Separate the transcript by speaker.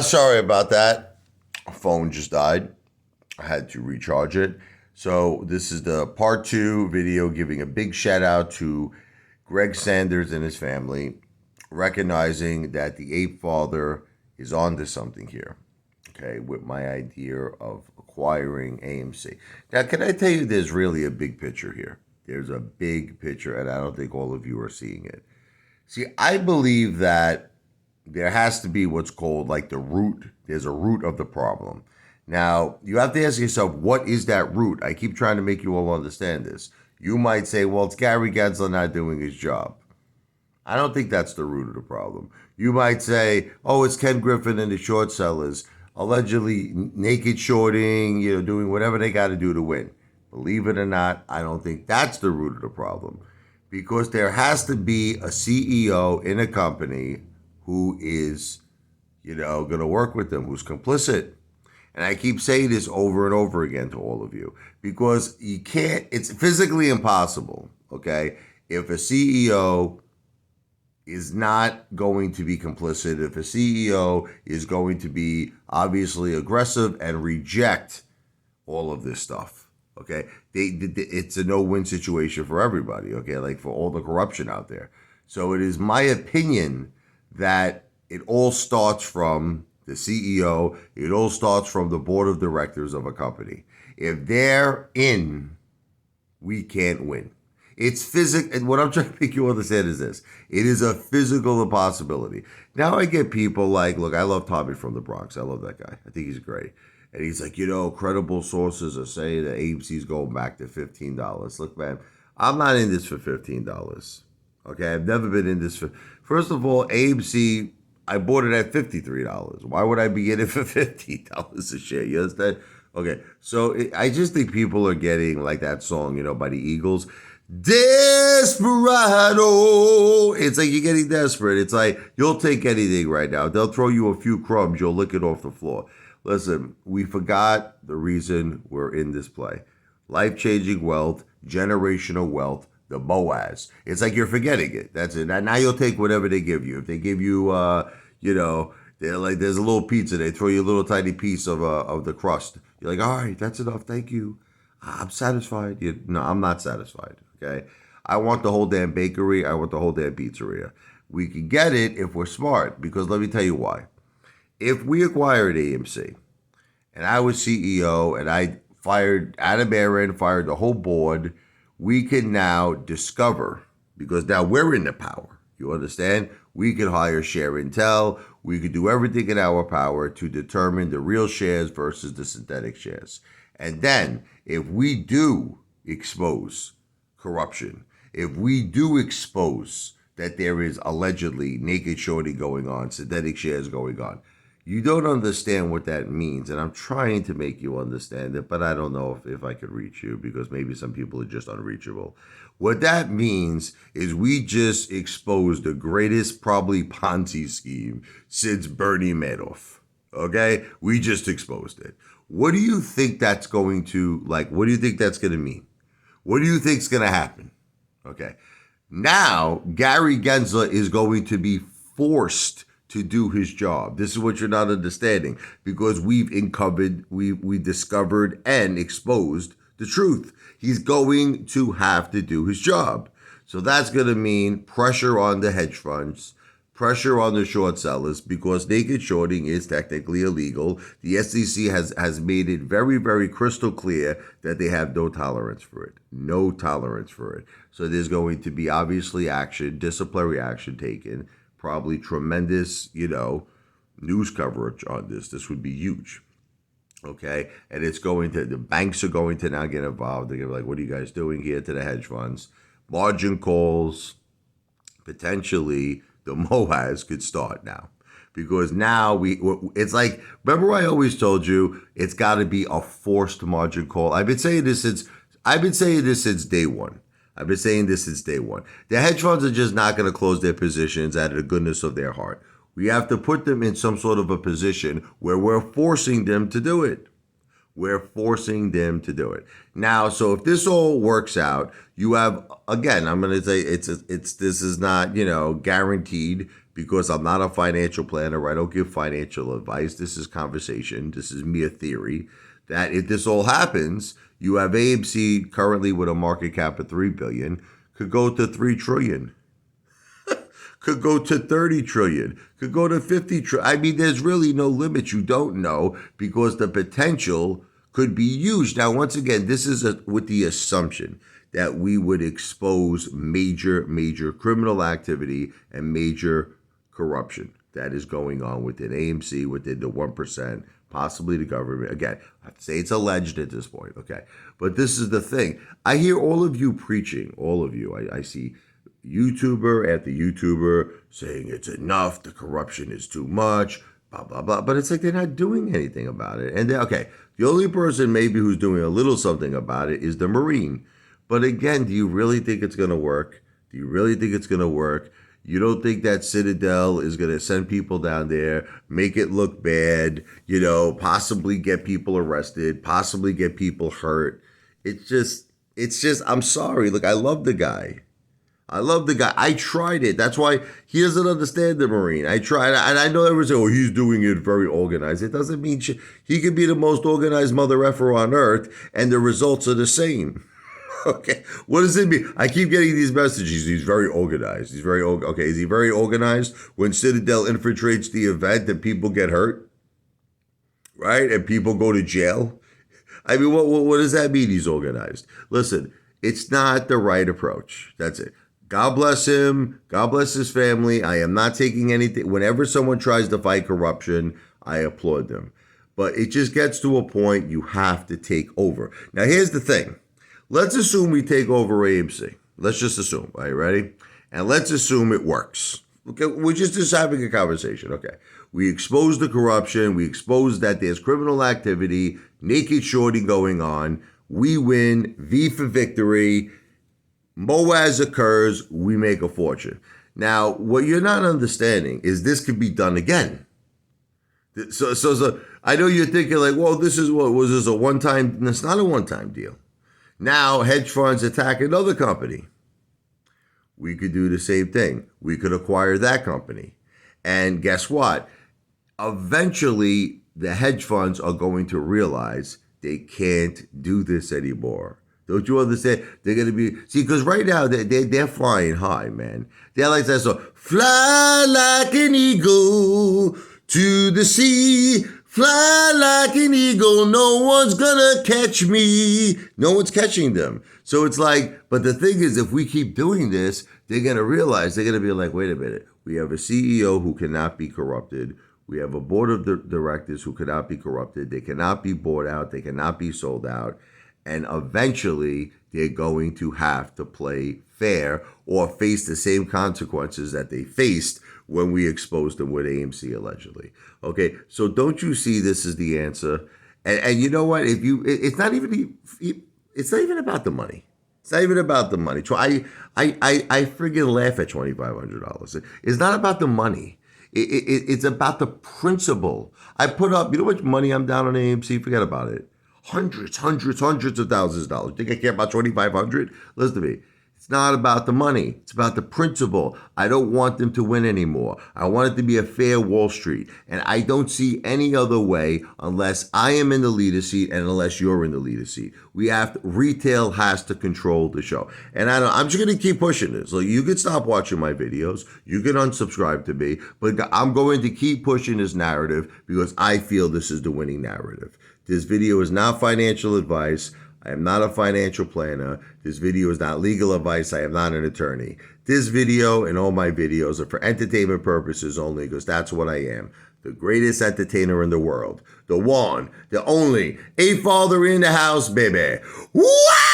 Speaker 1: Sorry about that. Phone just died. I had to recharge it. So this is the part two video giving a big shout out to Gregg Sanders and his family, recognizing that the Apefather is onto something here. Okay, with my idea of acquiring AMC. Now, can I tell you there's really a big picture here? There's a big picture, and I don't think all of you are seeing it. See, I believe that there has to be what's called like the root. There's a root of the problem. Now, you have to ask yourself, what is that root? I keep trying to make you all understand this. You might say, well, it's Gary Gensler not doing his job. I don't think that's the root of the problem. You might say, oh, it's Ken Griffin and the short sellers allegedly naked shorting, doing whatever they got to do to win. Believe it or not, I don't think that's the root of the problem, because there has to be a CEO in a company who is, going to work with them, who's complicit. And I keep saying this over and over again to all of you, because you can't, it's physically impossible, okay? If a CEO is not going to be complicit, if a CEO is going to be obviously aggressive and reject all of this stuff, okay? It's a no-win situation for everybody, okay? Like for all the corruption out there. So it is my opinion that it all starts from the CEO. It all starts from the board of directors of a company. If they're in, we can't win. It's physical. And what I'm trying to make you understand is this. It is a physical impossibility. Now I get people like, look, I love Tommy from the Bronx. I love that guy. I think he's great. And he's like, credible sources are saying that AMC's going back to $15. Look, man, I'm not in this for $15. Okay, I've never been in this for. First of all, AMC, I bought it at $53. Why would I be in it for $15 a share? You understand? Okay, so I just think people are getting like that song, by the Eagles, Desperado. It's like you're getting desperate. It's like you'll take anything right now. They'll throw you a few crumbs. You'll lick it off the floor. Listen, we forgot the reason we're in this play. Life-changing wealth, generational wealth, the Boaz. It's like you're forgetting it. That's it. Now you'll take whatever they give you. If they give you, they're like, there's a little pizza. They throw you a little tiny piece of the crust. You're like, all right, that's enough. Thank you. I'm satisfied. No, I'm not satisfied. Okay. I want the whole damn bakery. I want the whole damn pizzeria. We can get it if we're smart, because let me tell you why. If we acquired AMC and I was CEO and I fired Adam Aron, fired the whole board, we can now discover, because now we're in the power. You understand? We could hire share intel. We could do everything in our power to determine the real shares versus the synthetic shares. And then if we do expose corruption, if we do expose that there is allegedly naked shorting going on, synthetic shares going on, you don't understand what that means. And I'm trying to make you understand it, but I don't know if I could reach you, because maybe some people are just unreachable. What that means is we just exposed the greatest probably Ponzi scheme since Bernie Madoff. Okay? We just exposed it. What do you think that's going to, what do you think that's going to mean? What do you think is going to happen? Okay. Now, Gary Gensler is going to be forced to do his job. This is what you're not understanding, because we discovered and exposed the truth. He's going to have to do his job. So that's going to mean pressure on the hedge funds, pressure on the short sellers, because naked shorting is technically illegal. The SEC has made it very, very crystal clear that they have no tolerance for it. No tolerance for it. So there's going to be obviously action, disciplinary action taken, probably tremendous, news coverage on this. This would be huge. Okay. And the banks are going to now get involved. They're going to be like, what are you guys doing here, to the hedge funds? Margin calls, potentially the MOAS could start now, because now it's like, remember I always told you it's got to be a forced margin call. I've been saying this since day one. The hedge funds are just not going to close their positions out of the goodness of their heart. We have to put them in some sort of a position where we're forcing them to do it. We're forcing them to do it. Now, so if this all works out, you have, again, I'm going to say this is not, guaranteed because I'm not a financial planner. I don't give financial advice. This is conversation. This is mere theory that if this all happens, you have AMC currently with a market cap of $3 billion, could go to $3 trillion. Could go to 30 trillion, could go to 50 trillion. I mean, there's really no limit. You don't know because the potential could be huge. Now, once again, this is with the assumption that we would expose major criminal activity and major corruption that is going on within AMC, within the 1%, possibly the government. Again, I have to say it's alleged at this point, okay? But this is the thing. I hear all of you preaching, all of you. I see YouTuber after YouTuber saying it's enough, the corruption is too much, blah, blah, blah. But it's like they're not doing anything about it. And okay, the only person maybe who's doing a little something about it is the Marine. But again, do you really think it's going to work? Do you really think it's going to work? You don't think that Citadel is going to send people down there, make it look bad, possibly get people arrested, possibly get people hurt? It's just, I'm sorry. Look, I love the guy. I tried it. That's why he doesn't understand the Marine. I tried, and I know everyone's saying, he's doing it very organized. It doesn't mean he could be the most organized mother effer on earth, and the results are the same. Okay, what does it mean? I keep getting these messages. He's very organized. Okay, is he very organized when Citadel infiltrates the event and people get hurt? Right? And people go to jail? I mean, what does that mean he's organized? Listen, it's not the right approach. That's it. God bless him. God bless his family. I am not taking anything. Whenever someone tries to fight corruption, I applaud them. But it just gets to a point you have to take over. Now, here's the thing. Let's assume we take over AMC. Let's just assume. Are you ready? And let's assume it works. Okay, we're just having a conversation. Okay. We expose the corruption. We expose that there's criminal activity, naked shorting going on. We win. V for victory. Moaz occurs, we make a fortune. Now, what you're not understanding is this could be done again. So I know you're thinking like, well, was this a one-time? It's not a one-time deal. Now, hedge funds attack another company. We could do the same thing. We could acquire that company. And guess what? Eventually, the hedge funds are going to realize they can't do this anymore. Don't you understand? They're going to be, because right now they're flying high, man. They're like that, so fly like an eagle to the sea, fly like an eagle, no one's gonna catch me. No one's catching them. So it's like, but the thing is, if we keep doing this, they're going to realize, they're going to be like, wait a minute, we have a CEO who cannot be corrupted. We have a board of directors who cannot be corrupted. They cannot be bought out. They cannot be sold out. And eventually, they're going to have to play fair or face the same consequences that they faced when we exposed them with AMC allegedly. Okay, so don't you see this as the answer? And you know what? It's not even about the money. It's not even about the money. I friggin' laugh at $2,500. It's not about the money. It's about the principle. I put up, you know how much money I'm down on AMC? Forget about it. Hundreds of thousands of dollars. Think I care about $2,500? Listen to me. It's not about the money. It's about the principle. I don't want them to win anymore. I want it to be a fair Wall Street. And I don't see any other way unless I am in the leader seat and unless you're in the leader seat. Retail has to control the show. And I'm just going to keep pushing this. So you can stop watching my videos. You can unsubscribe to me. But I'm going to keep pushing this narrative because I feel this is the winning narrative. This video is not financial advice. I am not a financial planner. This video is not legal advice. I am not an attorney. This video and all my videos are for entertainment purposes only because that's what I am. The greatest entertainer in the world. The one, the only, Apefather in the house, baby. What?